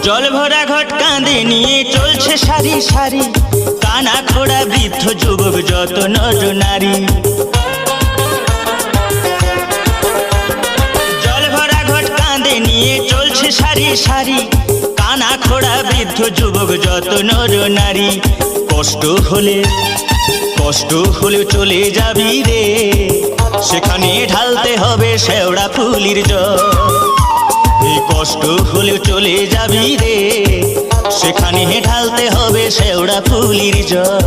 জল ভরা ঘট কাঁধে নিয়ে চলছে সারি সারি, কানা খোড়া বৃদ্ধ যুবক যত নর নারী। জল ভরা ঘট কাঁধে নিয়ে চলছে সারি সারি, কানা খোড়া বৃদ্ধ যুবক যত নর নারী। কষ্ট হলে চলে যাবি রে, সেখানে ঢালতে হবে শেওড়া ফুলির জল। এই কষ্ট হলেও চলে যাবি রে, সেখানে ঢালতে হবে শেওড়া ফুলির জল।